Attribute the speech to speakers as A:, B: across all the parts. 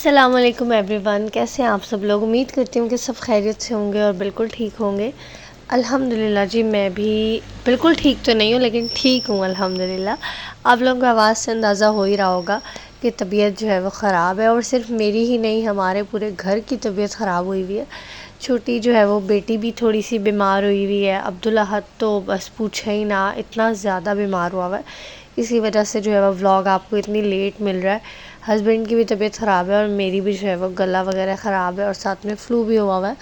A: अस्सलामुअलैकुम एवरीवन, कैसे हैं आप सब लोग। उम्मीद करती हूँ कि सब खैरियत से होंगे और बिल्कुल ठीक होंगे। अल्हम्दुलिल्लाह जी, मैं भी बिल्कुल ठीक तो नहीं हूँ लेकिन ठीक हूँ अल्हम्दुलिल्लाह। आप लोगों को आवाज़ से अंदाज़ा हो ही रहा होगा कि तबीयत जो है वो ख़राब है, और सिर्फ मेरी ही नहीं, हमारे पूरे घर की तबीयत ख़राब हुई हुई है। छोटी जो है वो बेटी भी थोड़ी सी बीमार हुई हुई है। अब्दुल अहद तो बस पूछे ही ना, इतना ज़्यादा बीमार हुआ हुआ है। इसी वजह से जो है वो व्लॉग आपको इतनी लेट मिल रहा है। हस्बैंड की भी तबीयत ख़राब है और मेरी भी जो है वो गला वगैरह ख़राब है और साथ में फ़्लू भी हुआ हुआ है।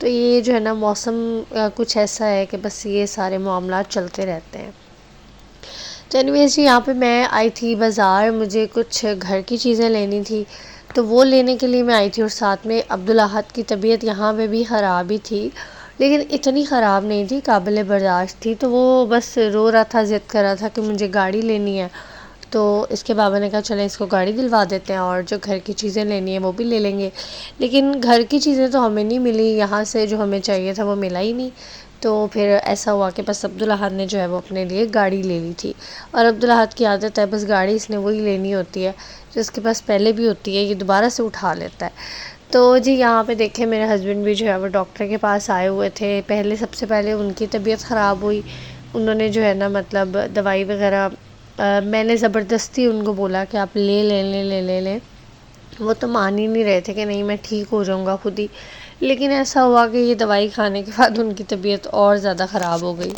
A: तो ये जो है ना मौसम कुछ ऐसा है कि बस ये सारे मामला चलते रहते हैं। तो एनीवेज़ जी, यहाँ पे मैं आई थी बाज़ार, मुझे कुछ घर की चीज़ें लेनी थी, तो वो लेने के लिए मैं आई थी। और साथ में अब्दुल अहद की तबीयत यहाँ पे भी ख़राब ही थी, लेकिन इतनी ख़राब नहीं थी, काबिल बर्दाश्त थी। तो वो बस रो रहा था, ज़िद कर रहा था कि मुझे गाड़ी लेनी है। तो इसके बाबा ने कहा चले इसको गाड़ी दिलवा देते हैं और जो घर की चीज़ें लेनी है वो भी ले लेंगे। लेकिन घर की चीज़ें तो हमें नहीं मिली, यहाँ से जो हमें चाहिए था वो मिला ही नहीं। तो फिर ऐसा हुआ कि बस अब्दुल अहद ने जो है वो अपने लिए गाड़ी ले ली थी। और अब्दुल अहद की आदत है, बस गाड़ी इसने वही लेनी होती है जो इसके पास पहले भी होती है, ये दोबारा से उठा लेता है। तो जी, यहाँ पे देखें, मेरे हस्बैंड भी जो है वो डॉक्टर के पास आए हुए थे। सबसे पहले उनकी तबीयत ख़राब हुई। उन्होंने जो है ना मतलब दवाई वगैरह, मैंने ज़बरदस्ती उनको बोला कि आप ले लें ले ले ले लें। वो तो मान ही नहीं रहे थे कि नहीं मैं ठीक हो जाऊंगा खुद ही। लेकिन ऐसा हुआ कि ये दवाई खाने के बाद उनकी तबीयत और ज़्यादा ख़राब हो गई।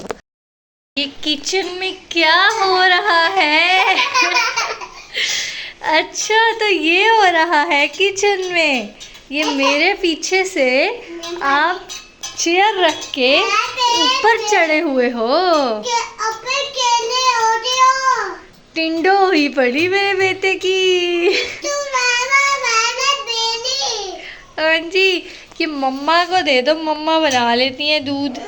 A: ये किचन में क्या हो रहा है? अच्छा, तो ये हो रहा है किचन में। ये मेरे पीछे से आप चेयर रख के ऊपर चढ़े हुए हो। टिंडो हुई पड़ी मेरे बेटे की। हाँ जी, कि मम्मा को दे दो, मम्मा बना लेती हैं दूध।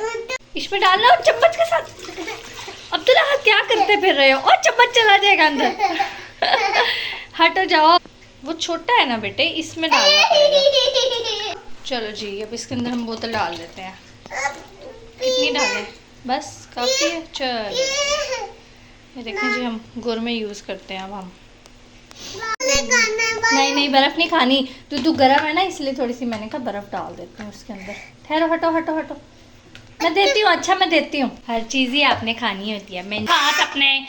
A: इसमें डालना और चम्मच के साथ। अब्दुल्ला क्या करते फिर रहे हो? और चम्मच चला जाएगा अंदर। हटो जाओ, वो छोटा है ना बेटे, इसमें डालना पड़ेगा। चलो जी, अब इसके अंदर हम बोतल डाल देते हैं। कितनी डालें? बस काफ़ी है। चलो, ये देखें जी, हम गुड़ में यूज़ करते हैं अब हम। नहीं नहीं, बर्फ़ नहीं खानी। दूध गर्म है ना, इसलिए थोड़ी सी मैंने कहा बर्फ़ डाल देती हूँ उसके अंदर। ठहरो, हटो हटो हटो, मैं देती हूँ। अच्छा, मैं देती हूँ। हर चीज़ ही आपने खानी होती है। मैं हाथ अपने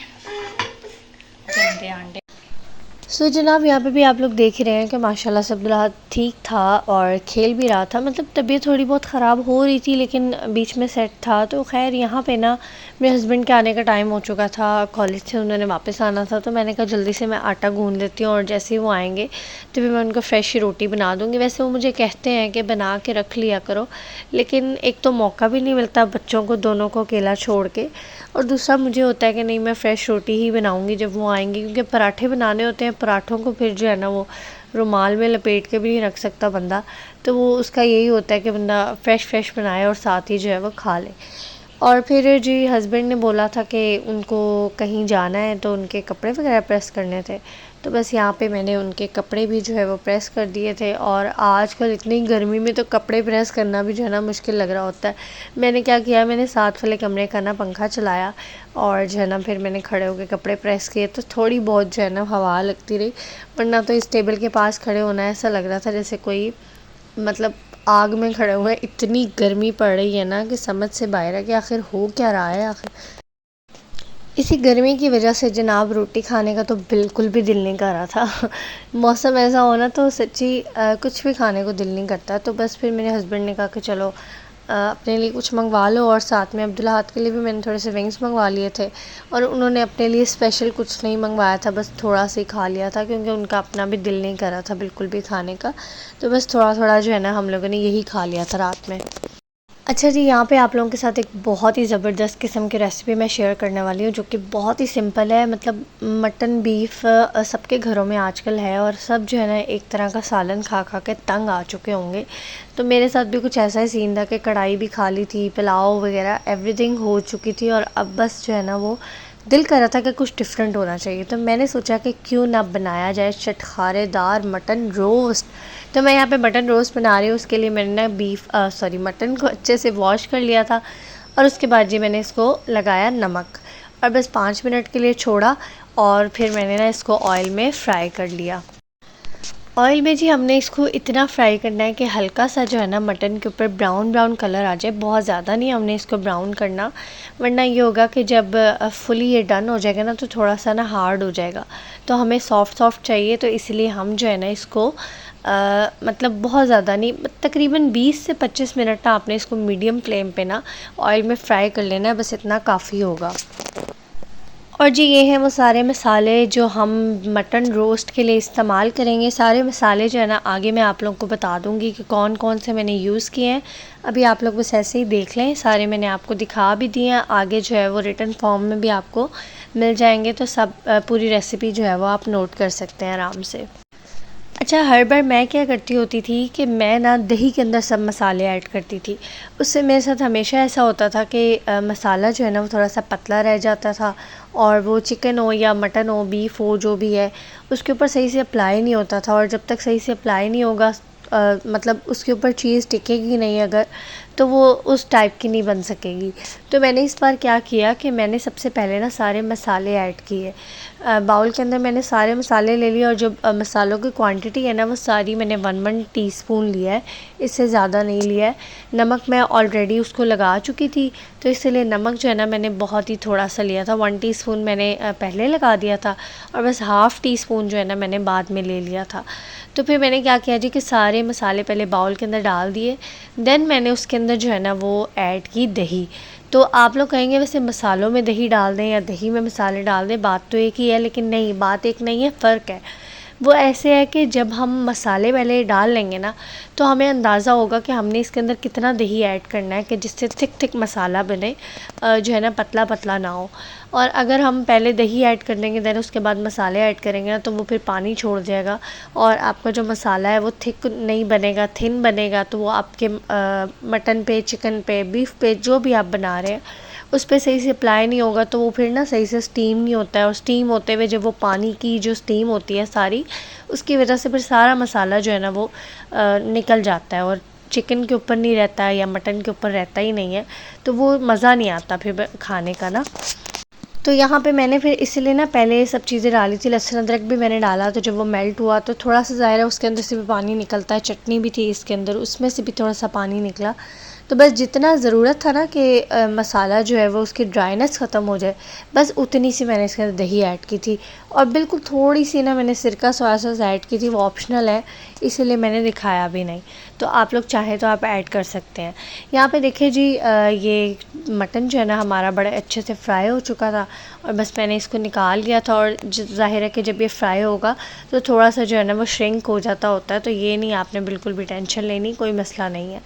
A: गंदे अंडे। सो जनाब, यहाँ पे भी आप लोग देख ही रहे हैं कि माशाल्लाह से अब्दुल अहद ठीक था और खेल भी रहा था। मतलब तबीयत थोड़ी बहुत ख़राब हो रही थी लेकिन बीच में सेट था। तो खैर, यहाँ पे ना मेरे हस्बैंड के आने का टाइम हो चुका था, कॉलेज से उन्होंने वापस आना था। तो मैंने कहा जल्दी से मैं आटा गूँध लेती हूँ और जैसे ही वो आएँगे तो फिर मैं उनको फ्रेश रोटी बना दूँगी। वैसे वो मुझे कहते हैं कि बना के रख लिया करो, लेकिन एक तो मौका भी नहीं मिलता बच्चों को दोनों को अकेला छोड़ के, और दूसरा मुझे होता है कि नहीं, मैं फ़्रेश रोटी ही बनाऊंगी जब वो आएंगे, क्योंकि पराठे बनाने होते हैं। पराठों को फिर जो है ना वो रुमाल में लपेट के भी नहीं रख सकता बंदा। तो वो उसका यही होता है कि बंदा फ़्रेश बनाए और साथ ही जो है वो खा ले। और फिर जी, हस्बैंड ने बोला था कि उनको कहीं जाना है तो उनके कपड़े वगैरह प्रेस करने थे। तो बस यहाँ पे मैंने उनके कपड़े भी जो है वो प्रेस कर दिए थे। और आजकल इतनी गर्मी में तो कपड़े प्रेस करना भी जो है ना मुश्किल लग रहा होता है। मैंने क्या किया, मैंने साथ वाले कमरे का ना पंखा चलाया और जो है ना फिर मैंने खड़े होकर कपड़े प्रेस किए। तो थोड़ी बहुत जो है ना हवा लगती रही, वरना तो इस टेबल के पास खड़े होना ऐसा लग रहा था जैसे कोई मतलब आग में खड़े हुए हैं। इतनी गर्मी पड़ रही है ना कि समझ से बाहर है कि आखिर हो क्या रहा है। आखिर इसी गर्मी की वजह से जनाब रोटी खाने का तो बिल्कुल भी दिल नहीं कर रहा था। मौसम ऐसा होना तो सच्ची कुछ भी खाने को दिल नहीं करता। तो बस फिर मेरे हस्बैंड ने कहा कि चलो अपने लिए कुछ मंगवा लो, और साथ में अब्दुल अहद के लिए भी मैंने थोड़े से विंग्स मंगवा लिए थे। और उन्होंने अपने लिए स्पेशल कुछ नहीं मंगवाया था, बस थोड़ा सा ही खा लिया था क्योंकि उनका अपना भी दिल नहीं कर रहा था बिल्कुल भी खाने का। तो बस थोड़ा थोड़ा जो है ना हम लोगों ने यही खा लिया था रात में। अच्छा जी, यहाँ पे आप लोगों के साथ एक बहुत ही ज़बरदस्त किस्म की रेसिपी मैं शेयर करने वाली हूँ, जो कि बहुत ही सिंपल है। मतलब मटन बीफ सबके घरों में आजकल है और सब जो है ना एक तरह का सालन खा खा के तंग आ चुके होंगे। तो मेरे साथ भी कुछ ऐसा ही सीन था कि कढ़ाई भी खा ली थी, पुलाव वगैरह एवरीथिंग हो चुकी थी, और अब बस जो है ना वो दिल कर रहा था कि कुछ डिफरेंट होना चाहिए। तो मैंने सोचा कि क्यों ना बनाया जाए चटखारेदार मटन रोस्ट। तो मैं यहाँ पे मटन रोस्ट बना रही हूँ। उसके लिए मैंने ना मटन को अच्छे से वॉश कर लिया था, और उसके बाद जी मैंने इसको लगाया नमक और बस 5 मिनट के लिए छोड़ा, और फिर मैंने ना इसको ऑयल में फ्राई कर लिया। ऑयल में जी हमने इसको इतना फ्राई करना है कि हल्का सा जो है ना मटन के ऊपर ब्राउन ब्राउन कलर आ जाए, बहुत ज़्यादा नहीं हमने इसको ब्राउन करना, वरना ये होगा कि जब फुली ये डन हो जाएगा ना तो थोड़ा सा ना हार्ड हो जाएगा। तो हमें सॉफ्ट सॉफ्ट चाहिए, तो इसलिए हम जो है ना इसको मतलब बहुत ज़्यादा नहीं, तकरीबन 20 से 25 मिनट ना आपने इसको मीडियम फ्लेम पे ना ऑयल में फ्राई कर लेना है, बस इतना काफ़ी होगा। और जी ये हैं वो सारे मसाले जो हम मटन रोस्ट के लिए इस्तेमाल करेंगे। सारे मसाले जो है ना आगे मैं आप लोगों को बता दूंगी कि कौन कौन से मैंने यूज़ किए हैं। अभी आप लोग बस ऐसे ही देख लें, सारे मैंने आपको दिखा भी दिए हैं, आगे जो है वो रिटन फॉर्म में भी आपको मिल जाएंगे, तो सब पूरी रेसिपी जो है वो आप नोट कर सकते हैं आराम से। अच्छा, हर बार मैं क्या करती होती थी कि मैं ना दही के अंदर सब मसाले ऐड करती थी। उससे मेरे साथ हमेशा ऐसा होता था कि मसाला जो है ना वो थोड़ा सा पतला रह जाता था, और वो चिकन हो या मटन हो, बीफ हो, जो भी है, उसके ऊपर सही से अप्लाई नहीं होता था। और जब तक सही से अप्लाई नहीं होगा, मतलब उसके ऊपर चीज़ टिकेगी नहीं अगर, तो वो उस टाइप की नहीं बन सकेगी। तो मैंने इस बार क्या किया कि मैंने सबसे पहले ना सारे मसाले ऐड किए। बाउल के अंदर मैंने सारे मसाले ले लिए, और जो मसालों की क्वांटिटी है ना वो सारी मैंने 1 टीस्पून लिया है, इससे ज़्यादा नहीं लिया है। नमक मैं ऑलरेडी उसको लगा चुकी थी, तो इसलिए नमक जो है ना मैंने बहुत ही थोड़ा सा लिया था। 1 टीस्पून मैंने पहले लगा दिया था, और बस ½ टीस्पून जो है ना मैंने बाद में ले लिया था। तो फिर मैंने क्या किया जी कि सारे मसाले पहले बाउल के अंदर डाल दिए, देन मैंने उसके अंदर जो है ना वो ऐड की दही। तो आप लोग कहेंगे वैसे मसालों में दही डाल दें या दही में मसाले डाल दें, बात तो एक ही है, लेकिन नहीं, बात एक नहीं है, फ़र्क है। वो ऐसे है कि जब हम मसाले पहले डाल लेंगे ना, तो हमें अंदाज़ा होगा कि हमने इसके अंदर कितना दही ऐड करना है कि जिससे थिक थिक मसाला बने, जो है ना पतला पतला ना हो। और अगर हम पहले दही ऐड कर देंगे देन उसके बाद मसाले ऐड करेंगे ना, तो वो फिर पानी छोड़ जाएगा, और आपका जो मसाला है वो थिक नहीं बनेगा, थिन बनेगा। तो वो आपके मटन पे, चिकन पे, बीफ पे, जो भी आप बना रहे हैं उस पर सही से अप्लाई नहीं होगा, तो वो फिर ना सही से स्टीम नहीं होता है। और स्टीम होते हुए जब वो पानी की जो स्टीम होती है सारी, उसकी वजह से फिर सारा मसाला जो है ना वो निकल जाता है, और चिकन के ऊपर नहीं रहता है या मटन के ऊपर रहता ही नहीं है, तो वो मज़ा नहीं आता फिर खाने का ना। तो यहाँ पे मैंने फिर इसलिए ना पहले सब चीज़ें डाली थी, लहसुन अदरक भी मैंने डाला, तो जब वो मेल्ट हुआ तो थोड़ा सा ज़ाहिर है उसके अंदर से भी पानी निकलता है, चटनी भी थी इसके अंदर, उसमें से भी थोड़ा सा पानी निकला। तो बस जितना ज़रूरत था ना कि मसाला जो है वो उसकी ड्राइनेस ख़त्म हो जाए, बस उतनी सी मैंने इसके अंदर दही ऐड की थी। और बिल्कुल थोड़ी सी ना मैंने सिरका सोया सॉस ऐड की थी, वो ऑप्शनल है, इसीलिए मैंने दिखाया भी नहीं। तो आप लोग चाहें तो आप ऐड कर सकते हैं। यहाँ पे देखिए जी, ये मटन जो है ना हमारा बड़े अच्छे से फ्राई हो चुका था, और बस मैंने इसको निकाल लिया था। और ज़ाहिर है कि जब ये फ्राई होगा तो थोड़ा सा जो है ना वो श्रिंक हो जाता होता है, तो ये नहीं, आपने बिल्कुल भी टेंशन लेनी, कोई मसला नहीं है।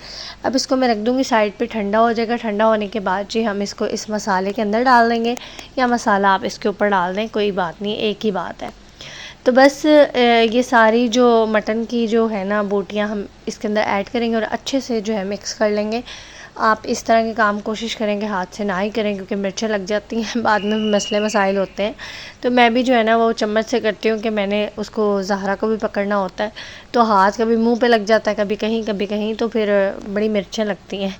A: अब इसको मैं रख दूँगी साइड पे, ठंडा हो जाएगा। ठंडा होने के बाद जी हम इसको इस मसाले के अंदर डाल देंगे, या मसाला आप इसके ऊपर डाल दें, कोई बात नहीं, एक ही बात है। तो बस ये सारी जो मटन की जो है ना बोटियाँ हम इसके अंदर ऐड करेंगे, और अच्छे से जो है मिक्स कर लेंगे। आप इस तरह के काम कोशिश करेंगे हाथ से ना ही करें, क्योंकि मिर्चें लग जाती हैं, बाद में मसले मसाइल होते हैं। तो मैं भी जो है ना वो चम्मच से करती हूँ कि मैंने उसको ज़हरा को भी पकड़ना होता है, तो हाथ कभी मुंह पे लग जाता है, कभी कहीं, तो फिर बड़ी मिर्चें लगती हैं।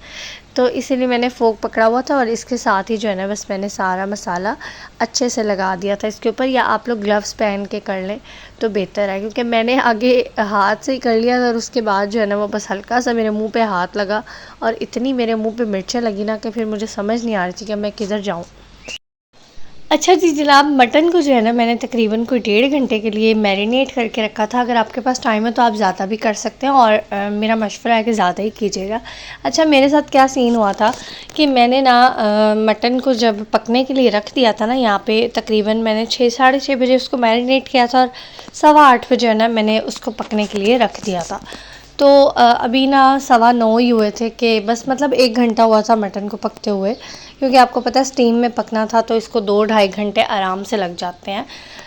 A: तो इसीलिए मैंने फ़ोक पकड़ा हुआ था, और इसके साथ ही जो है ना बस मैंने सारा मसाला अच्छे से लगा दिया था इसके ऊपर। या आप लोग ग्लव्स पहन के कर लें तो बेहतर है, क्योंकि मैंने आगे हाथ से ही कर लिया था, और उसके बाद जो है ना वो बस हल्का सा मेरे मुंह पे हाथ लगा, और इतनी मेरे मुंह पे मिर्चें लगी ना कि फिर मुझे समझ नहीं आ रही थी कि मैं किधर जाऊँ। अच्छा जी जनाब, मटन को जो है ना मैंने तकरीबन कोई 1.5 घंटे के लिए मैरिनेट करके रखा था। अगर आपके पास टाइम है तो आप ज़्यादा भी कर सकते हैं, और मेरा मशवरा है कि ज़्यादा ही कीजिएगा। अच्छा, मेरे साथ क्या सीन हुआ था कि मैंने ना मटन को जब पकने के लिए रख दिया था ना, यहाँ पे तकरीबन मैंने 6 साढ़े 6 बजे उसको मैरिनेट किया था, और 7:15 बजे ना मैंने उसको पकने के लिए रख दिया था। तो अभी ना 9:15 ही हुए थे कि बस, मतलब 1 घंटा हुआ था मटन को पकते हुए, क्योंकि आपको पता है स्टीम में पकना था, तो इसको 2-2.5 घंटे आराम से लग जाते हैं।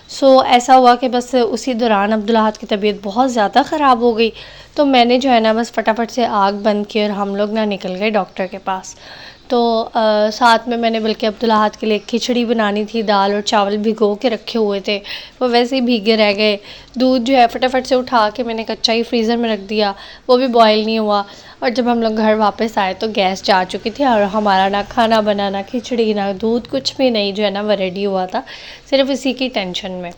A: सो ऐसा हुआ कि बस उसी दौरान अब्दुल्लाहद की तबीयत बहुत ज़्यादा ख़राब हो गई, तो मैंने जो है ना बस फटाफट से आग बंद की, और हम लोग ना निकल गए डॉक्टर के पास। तो साथ में मैंने बल्कि अब्दुल्लाहद के लिए खिचड़ी बनानी थी, दाल और चावल भिगो के रखे हुए थे, वो वैसे ही भीगे रह गए। दूध जो है फटाफट से उठा के मैंने कच्चा ही फ्रीज़र में रख दिया, वो भी बॉयल नहीं हुआ। और जब हम लोग घर वापस आए तो गैस जा चुकी थी, और हमारा ना खाना बना, ना खिचड़ी, ना दूध, कुछ भी नहीं जो है ना वो रेडी हुआ था, सिर्फ इसी की टेंशन में।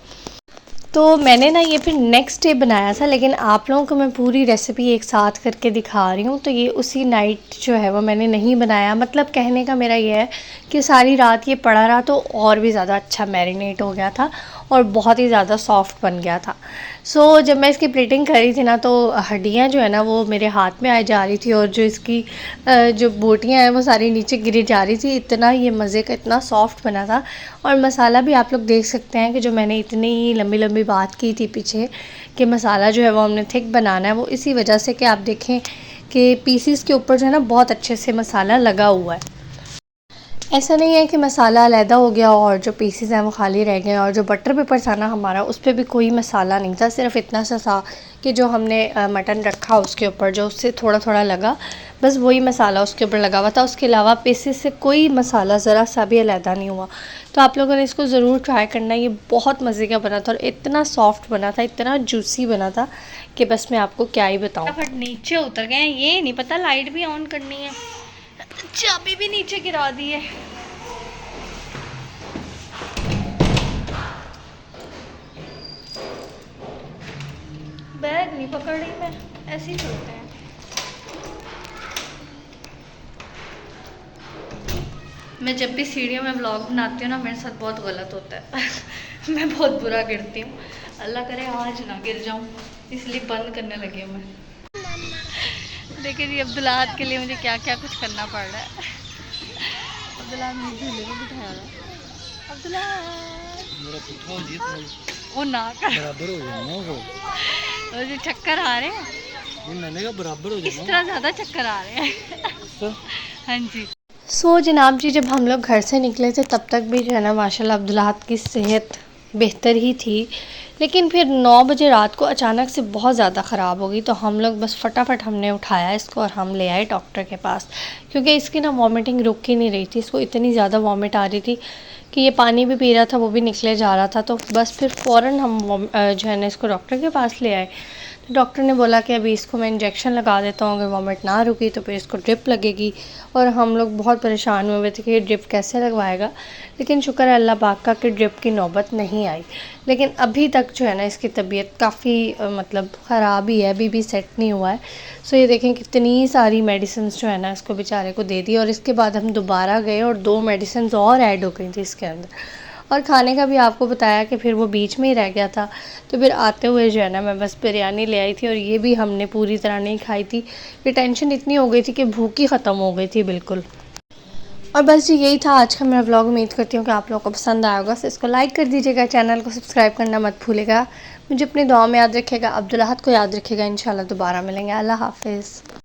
A: तो मैंने ना ये फिर नेक्स्ट डे बनाया था, लेकिन आप लोगों को मैं पूरी रेसिपी एक साथ करके दिखा रही हूँ। तो ये उसी नाइट जो है वो मैंने नहीं बनाया, मतलब कहने का मेरा ये है कि सारी रात ये पड़ा रहा तो और भी ज़्यादा अच्छा मैरिनेट हो गया था और बहुत ही ज़्यादा सॉफ्ट बन गया था। सो जब मैं इसकी प्लेटिंग कर रही थी ना, तो हड्डियाँ जो है ना वो मेरे हाथ में आ जा रही थी और जो इसकी जो बोटियाँ हैं वो सारी नीचे गिरी जा रही थी। इतना ये मज़े का, इतना सॉफ्ट बना था। और मसाला भी आप लोग देख सकते हैं कि जो मैंने इतनी लंबी लंबी बात की थी पीछे कि मसाला जो है वो हमने थिक बनाना है, वो इसी वजह से कि आप देखें कि पीसीस के ऊपर जो है ना बहुत अच्छे से मसाला लगा हुआ है। ऐसा नहीं है कि मसाला अलहदा हो गया और जो पीसेस हैं वो खाली रह गए। और जो बटर पेपर था ना हमारा, उस पर भी कोई मसाला नहीं था, सिर्फ इतना सा था कि जो हमने मटन रखा उसके ऊपर जो उससे थोड़ा थोड़ा लगा, बस वही मसाला उसके ऊपर लगा हुआ था। उसके अलावा पीसेस से कोई मसाला ज़रा सा भी अलहदा नहीं हुआ। तो आप लोगों ने इसको ज़रूर ट्राई करना। ये बहुत मज़े का बना था और इतना सॉफ्ट बना था, इतना जूसी बना था कि बस मैं आपको क्या ही बताऊँ। फटाफट नीचे उतर गए हैं, ये नहीं पता लाइट भी ऑन करनी है, चाबी भी नीचे गिरा दी है। बैग नहीं पकड़ रही मैं, ऐसे ही चलते हैं। मैं जब भी सीढ़ियों में व्लॉग बनाती हूँ ना, मेरे साथ बहुत गलत होता है मैं बहुत बुरा गिरती हूँ। अल्लाह करे आज ना गिर जाऊँ, इसलिए बंद करने लगी हूँ मैं। देखिए जी अब्दुल्लाह के लिए मुझे क्या क्या कुछ करना पड़ रहा है। अब्दुल्लाह मुझे झूले में बिठाया रहा है। अब्दुल्लाह मेरा पुट्ठा हो गया, वो ना कर बराबर हो जाना, वो जो चक्कर आ रहे हैं ये मैंने कहा बराबर हो जाना, इस तरह ज़्यादा चक्कर आ रहे हैं हाँ जी। सो जनाब जी, जब हम लोग घर से निकले थे तब तक भी जो है ना माशाल्लाह अब्दुल्लाह की सेहत बेहतर ही थी, लेकिन फिर 9 बजे रात को अचानक से बहुत ज़्यादा ख़राब हो गई। तो हम लोग बस फटाफट हमने उठाया इसको और हम ले आए डॉक्टर के पास, क्योंकि इसकी ना वॉमिटिंग रुक ही नहीं रही थी। इसको इतनी ज़्यादा वॉमिट आ रही थी कि ये पानी भी पी रहा था वो भी निकले जा रहा था। तो बस फिर फ़ौरन हम जो है ना इसको डॉक्टर के पास ले आए। तो डॉक्टर ने बोला कि अभी इसको मैं इंजेक्शन लगा देता हूँ, अगर वॉमिट ना रुकी तो फिर इसको ड्रिप लगेगी। और हम लोग बहुत परेशान हुए थे कि ये ड्रिप कैसे लगवाएगा, लेकिन शुक्र है अल्लाह पाक का कि ड्रिप की नौबत नहीं आई। लेकिन अभी तक जो है ना इसकी तबीयत काफ़ी मतलब ख़राब ही है, अभी भी सेट नहीं हुआ है। सो ये देखें कितनी सारी मेडिसिन जो है ना इसको बेचारे को दे दी। और इसके बाद हम दोबारा गए और 2 मेडिसिन और ऐड हो गई थी इसके अंदर। और खाने का भी आपको बताया कि फिर वो बीच में ही रह गया था। तो फिर आते हुए जो है ना मैं बस बिरयानी ले आई थी और ये भी हमने पूरी तरह नहीं खाई थी। ये टेंशन इतनी हो गई थी कि भूख ही ख़त्म हो गई थी बिल्कुल। और बस जी यही था आज का मेरा व्लॉग। उम्मीद करती हूँ कि आप लोगों को पसंद आया होगा। तो इसको लाइक कर दीजिएगा, चैनल को सब्सक्राइब करना मत भूलिएगा। मुझे अपनी दुआ में याद रखिएगा, अब्दुल्लाह को याद रखिएगा। इंशाल्लाह दोबारा मिलेंगे। अल्लाह हाफ़िज़।